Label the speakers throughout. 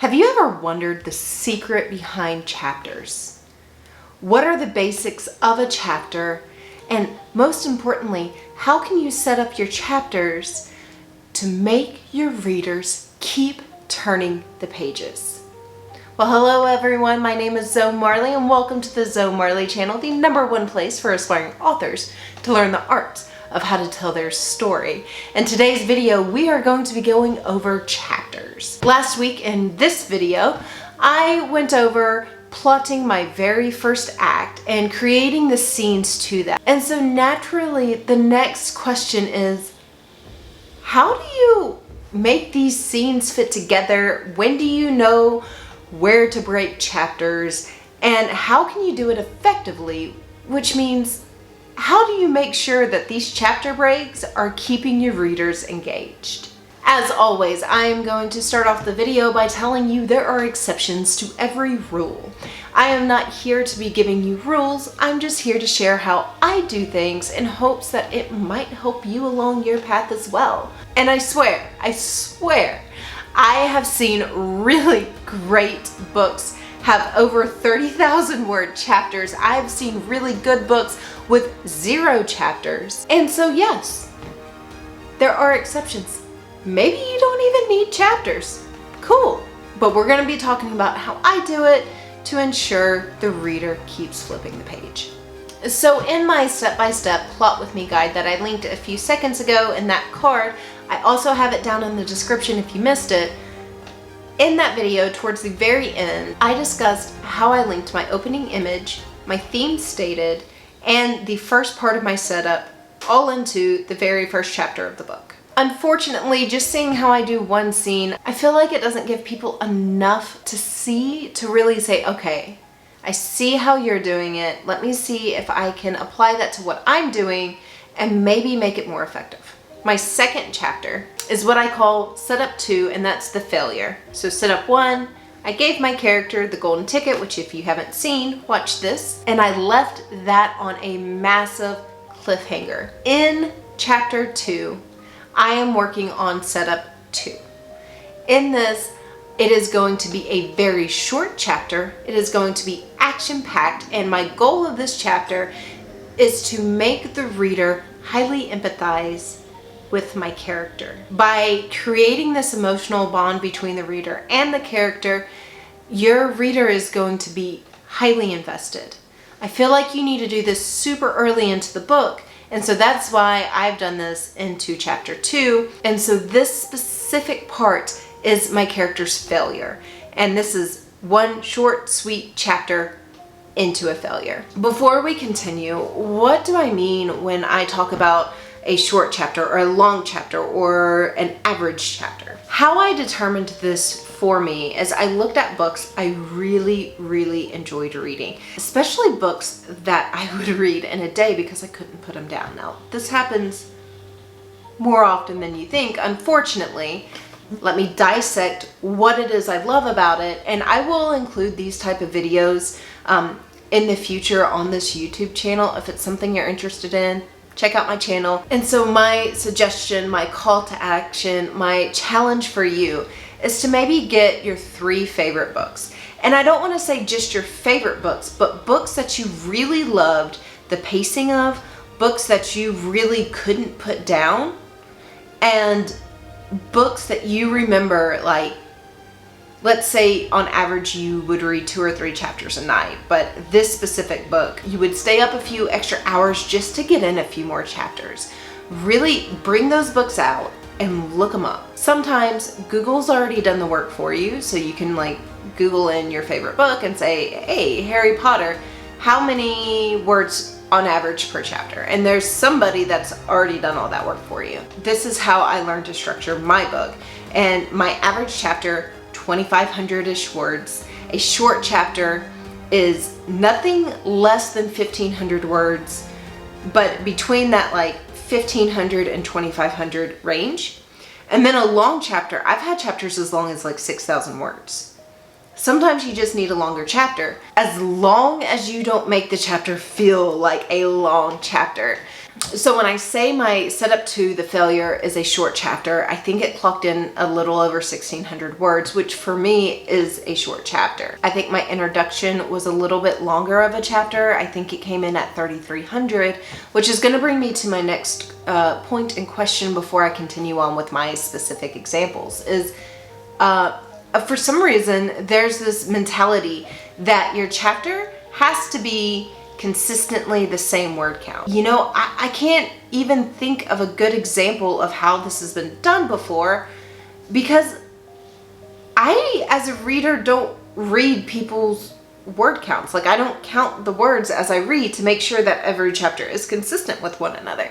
Speaker 1: Have you ever wondered the secret behind chapters? What are the basics of a chapter? And most importantly, how can you set up your chapters to make your readers keep turning the pages? Well, hello everyone. My name is Zoe Marley and welcome to the Zoe Marley channel, the #1 place for aspiring authors to learn the art of how to tell their story. In today's video, we are going to be going over chapters. Last week in this video, I went over plotting my very first act and creating the scenes to that. And so naturally, the next question is, how do you make these scenes fit together? When do you know where to break chapters? And how can you do it effectively? Which means, how do you make sure that these chapter breaks are keeping your readers engaged? As always, I am going to start off the video by telling you there are exceptions to every rule. I am not here to be giving you rules, I'm just here to share how I do things in hopes that it might help you along your path as well. And I swear, I have seen really great books have over 30,000 word chapters. I've seen really good books with 0 chapters. And so yes, there are exceptions. Maybe you don't even need chapters. Cool. But we're going to be talking about how I do it to ensure the reader keeps flipping the page. So in my step-by-step plot with me guide that I linked a few seconds ago in that card, I also have it down in the description if you missed it. In that video, towards the very end, I discussed how I linked my opening image, my theme stated, and the first part of my setup all into the very first chapter of the book. Unfortunately, just seeing how I do one scene, I feel like it doesn't give people enough to see to really say, okay, I see how you're doing it. Let me see if I can apply that to what I'm doing and maybe make it more effective. My second chapter is what I call setup 2, and that's the failure. So setup 1, I gave my character the golden ticket, which if you haven't seen, watch this. And I left that on a massive cliffhanger. In chapter 2, I am working on setup 2. In this, it is going to be a very short chapter. It is going to be action-packed, and my goal of this chapter is to make the reader highly empathize with my character. By creating this emotional bond between the reader and the character, your reader is going to be highly invested. I feel like you need to do this super early into the book, and so that's why I've done this into chapter 2. And so this specific part is my character's failure. And this is one short, sweet chapter into a failure. Before we continue, what do I mean when I talk about a short chapter or a long chapter or an average chapter? How I determined this for me is I looked at books I really enjoyed reading, especially books that I would read in a day because I couldn't put them down. Now, this happens more often than you think, unfortunately. Let me dissect what it is I love about it, and I will include these type of videos in the future on this YouTube channel. If it's something you're interested in, check out my channel. And so my suggestion, my call to action, my challenge for you is to maybe get your 3 favorite books. And I don't want to say just your favorite books, but books that you really loved the pacing of, books that you really couldn't put down, and books that you remember, like, let's say on average you would read 2 or 3 chapters a night, but this specific book, you would stay up a few extra hours just to get in a few more chapters. Really bring those books out and look them up. Sometimes Google's already done the work for you, so you can like Google in your favorite book and say, hey, Harry Potter, how many words on average per chapter? And there's somebody that's already done all that work for you. This is how I learned to structure my book. And my average chapter, 2,500-ish words. A short chapter is nothing less than 1,500 words, but between that like 1,500 and 2,500 range. And then a long chapter, I've had chapters as long as like 6,000 words. Sometimes you just need a longer chapter, as long as you don't make the chapter feel like a long chapter. So when I say my setup to the failure is a short chapter, I think it clocked in a little over 1,600 words, which for me is a short chapter. I think my introduction was a little bit longer of a chapter. I think it came in at 3,300, which is going to bring me to my next point in question before I continue on with my specific examples. For some reason, there's this mentality that your chapter has to be consistently the same word count. You know, I can't even think of a good example of how this has been done before, because I, as a reader, don't read people's word counts. Like, I don't count the words as I read to make sure that every chapter is consistent with one another.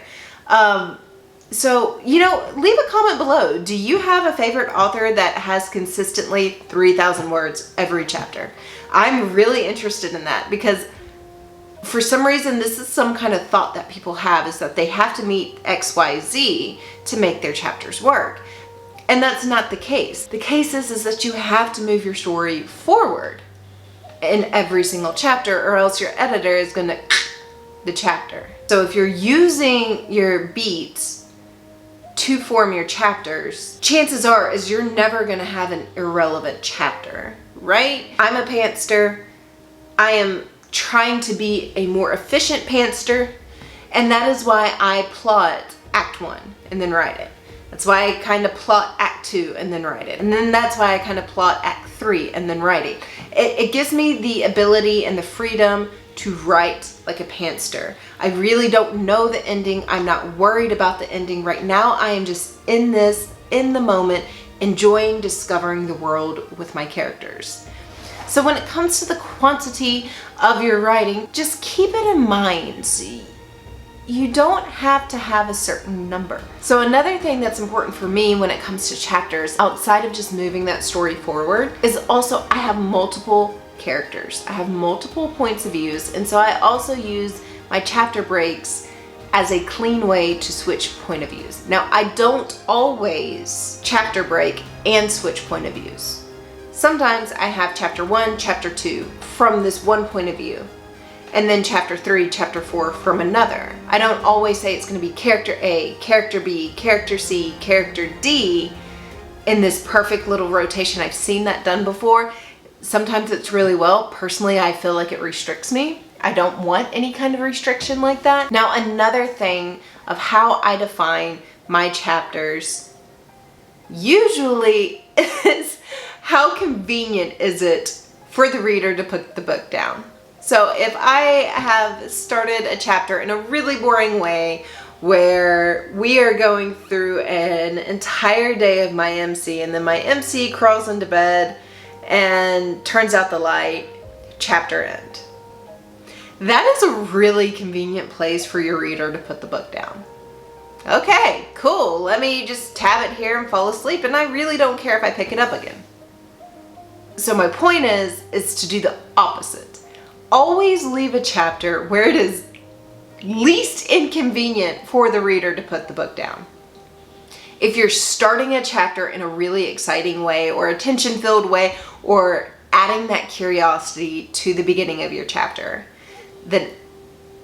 Speaker 1: So, you know, leave a comment below. Do you have a favorite author that has consistently 3,000 words every chapter? I'm really interested in that, because for some reason, this is some kind of thought that people have, is that they have to meet X, Y, Z to make their chapters work. And that's not the case. The case is that you have to move your story forward in every single chapter, or else your editor is going to the chapter. So if you're using your beats to form your chapters, chances are is you're never going to have an irrelevant chapter, right? I'm a pantster. I am trying to be a more efficient pantster, and that is why I plot Act 1 and then write it. That's why I kind of plot Act 2 and then write it. And then that's why I kind of plot Act 3 and then write it. It gives me the ability and the freedom to write like a pantster. I really don't know the ending. I'm not worried about the ending right now. I am just in this, in the moment, enjoying discovering the world with my characters. So when it comes to the quantity of your writing, just keep it in mind. You don't have to have a certain number. So another thing that's important for me when it comes to chapters, outside of just moving that story forward, is also I have multiple characters. I have multiple points of views, and so I also use my chapter breaks as a clean way to switch point of views. Now, I don't always chapter break and switch point of views. Sometimes I have chapter 1, chapter 2 from this one point of view, and then chapter 3, chapter 4 from another. I don't always say it's going to be character A, character B, character C, character D in this perfect little rotation. I've seen that done before. Sometimes it's really well. Personally, I feel like it restricts me. I don't want any kind of restriction like that. Now, another thing of how I define my chapters usually is how convenient is it for the reader to put the book down. So if I have started a chapter in a really boring way, where we are going through an entire day of my MC, and then my MC crawls into bed and turns out the light, chapter end. That is a really convenient place for your reader to put the book down. Okay, cool. Let me just tab it here and fall asleep, and I really don't care if I pick it up again. So my point is to do the opposite. Always leave a chapter where it is least inconvenient for the reader to put the book down. If you're starting a chapter in a really exciting way, or a tension-filled way, or adding that curiosity to the beginning of your chapter, then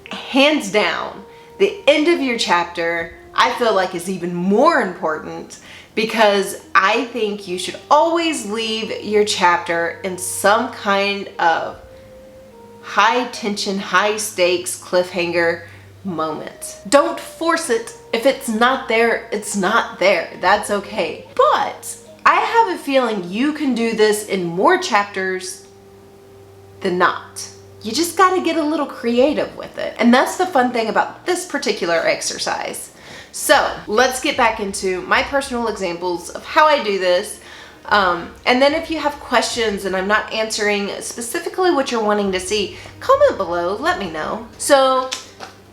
Speaker 1: hands down, the end of your chapter, I feel like, is even more important, because I think you should always leave your chapter in some kind of high tension, high stakes, cliffhanger moment. Don't force it. If it's not there, it's not there. That's okay. But I have a feeling you can do this in more chapters than not. You just got to get a little creative with it. And that's the fun thing about this particular exercise. So let's get back into my personal examples of how I do this. And then if you have questions and I'm not answering specifically what you're wanting to see, comment below, let me know. So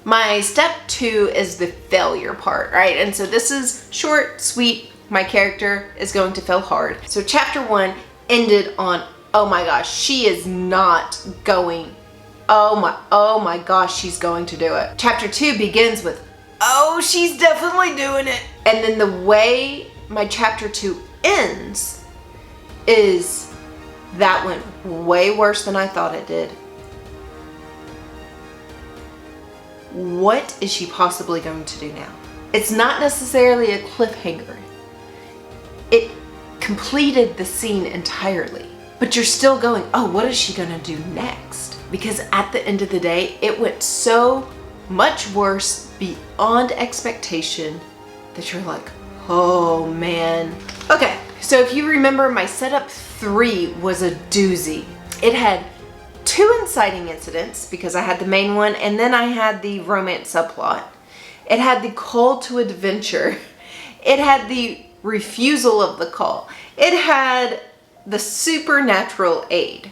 Speaker 1: my step 2 is the failure part, right? And so this is short, sweet. My character is going to fail hard. So chapter 1 ended on, oh my gosh, she is not going. Oh my gosh, she's going to do it. Chapter 2 begins with, oh, she's definitely doing it. And then the way my chapter 2 ends is That went way worse than I thought it did. What is she possibly going to do now? It's not necessarily a cliffhanger. It completed the scene entirely. But you're still going, oh, what is she gonna do next? Because at the end of the day, it went so much worse beyond expectation that you're like, oh man. Okay, so if you remember, my setup 3 was a doozy. It had 2 inciting incidents because I had the main one and then I had the romance subplot. It had the call to adventure. It had the refusal of the call. It had the supernatural aid.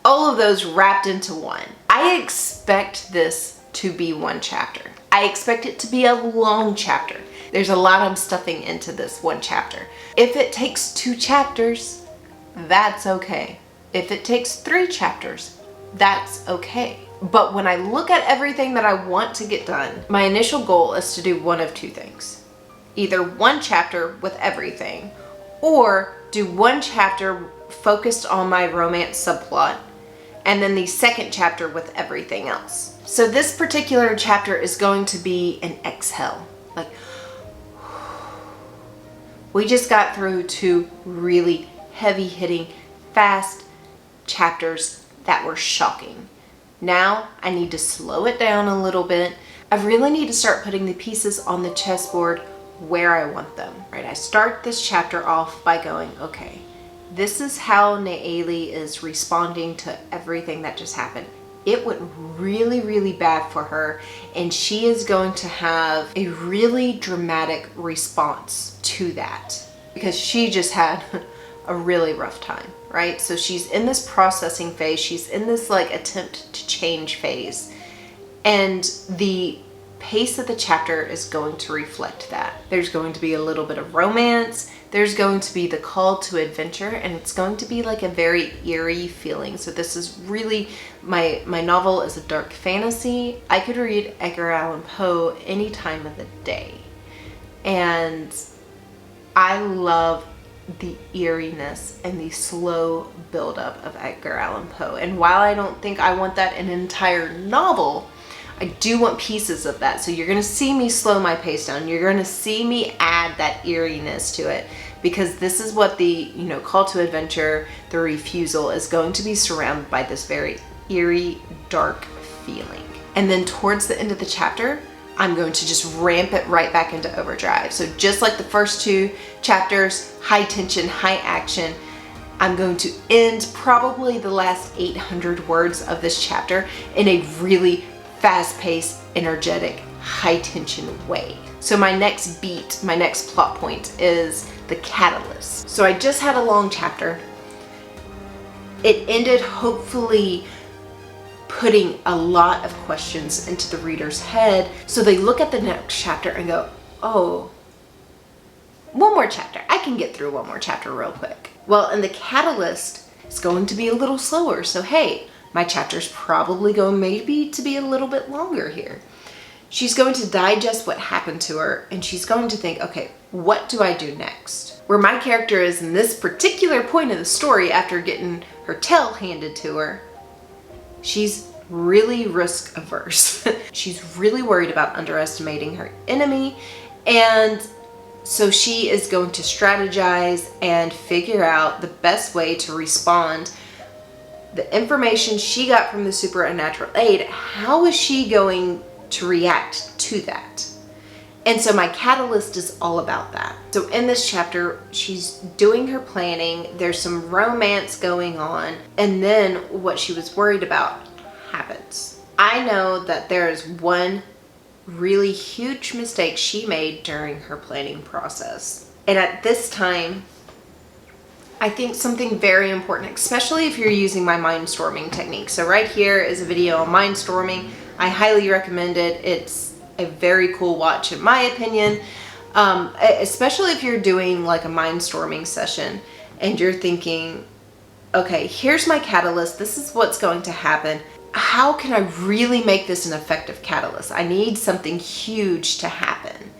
Speaker 1: All of those wrapped into one. I expect this to be one chapter. I expect it to be a long chapter. There's a lot I'm stuffing into this one chapter. If it takes 2 chapters, that's okay. If it takes 3 chapters, that's okay. But when I look at everything that I want to get done, my initial goal is to do one of 2 things. Either one chapter with everything, or do one chapter focused on my romance subplot, and then the second chapter with everything else. So this particular chapter is going to be an exhale. Like, we just got through 2 really heavy-hitting, fast chapters that were shocking. Now I need to slow it down a little bit. I really need to start putting the pieces on the chessboard where I want them, right? I start this chapter off by going, okay, this is how Naeli is responding to everything that just happened. It went really, really bad for her, and she is going to have a really dramatic response to that because she just had a really rough time, right? So she's in this processing phase. She's in this like attempt to change phase, and the pace of the chapter is going to reflect that. There's going to be a little bit of romance. There's going to be the call to adventure, and it's going to be like a very eerie feeling. So this is really, my novel is a dark fantasy. I could read Edgar Allan Poe any time of the day. And I love the eeriness and the slow buildup of Edgar Allan Poe. And while I don't think I want that in an entire novel, I do want pieces of that. So you're gonna see me slow my pace down. You're gonna see me add that eeriness to it, because this is what the, call to adventure, the refusal is going to be surrounded by this very eerie, dark feeling. And then towards the end of the chapter, I'm going to just ramp it right back into overdrive. So just like the first 2 chapters, high tension, high action, I'm going to end probably the last 800 words of this chapter in a really fast-paced, energetic, high-tension way. So my next beat, my next plot point is the catalyst. So I just had a long chapter. It ended hopefully putting a lot of questions into the reader's head, so they look at the next chapter and go, oh, one more chapter. I can get through one more chapter real quick. Well, and the catalyst is going to be a little slower, so hey, my chapter's probably going maybe to be a little bit longer here. She's going to digest what happened to her, and she's going to think, okay, what do I do next? Where my character is in this particular point of the story, after getting her tail handed to her, she's really risk averse. She's really worried about underestimating her enemy, and so she is going to strategize and figure out the best way to respond. The information she got from the supernatural aid, how is she going to react to that? And so my catalyst is all about that. So in this chapter, she's doing her planning, there's some romance going on, and then what she was worried about happens. I know that there is one really huge mistake she made during her planning process. And at this time, I think something very important, especially if you're using my mindstorming technique. So right here is a video on mindstorming. I highly recommend it. It's a very cool watch in my opinion, especially if you're doing like a mindstorming session and you're thinking, okay, here's my catalyst. This is what's going to happen. How can I really make this an effective catalyst? I need something huge to happen.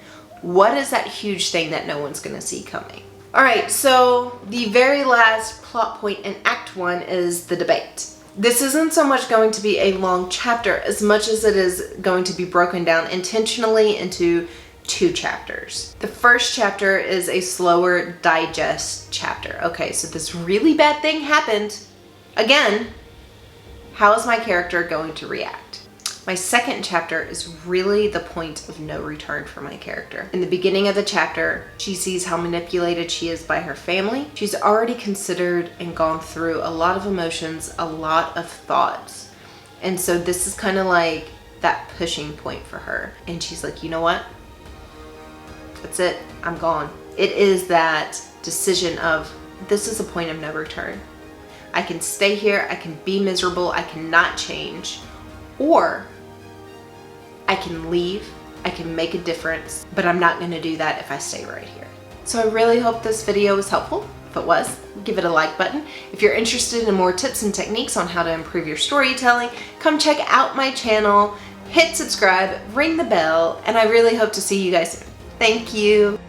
Speaker 1: What is that huge thing that no one's going to see coming? All right, so the very last plot point in Act 1 is the debate. This isn't so much going to be a long chapter as much as it is going to be broken down intentionally into 2 chapters. The first chapter is a slower digest chapter. Okay, so this really bad thing happened. Again, how is my character going to react? My second chapter is really the point of no return for my character. In the beginning of the chapter, she sees how manipulated she is by her family. She's already considered and gone through a lot of emotions, a lot of thoughts. And so this is kind of like that pushing point for her. And she's like, you know what? That's it. I'm gone. It is that decision of, this is a point of no return. I can stay here. I can be miserable. I cannot change. Or I can leave, I can make a difference, but I'm not gonna do that if I stay right here. So I really hope this video was helpful. If it was, give it a like button. If you're interested in more tips and techniques on how to improve your storytelling, come check out my channel, hit subscribe, ring the bell, and I really hope to see you guys soon. Thank you.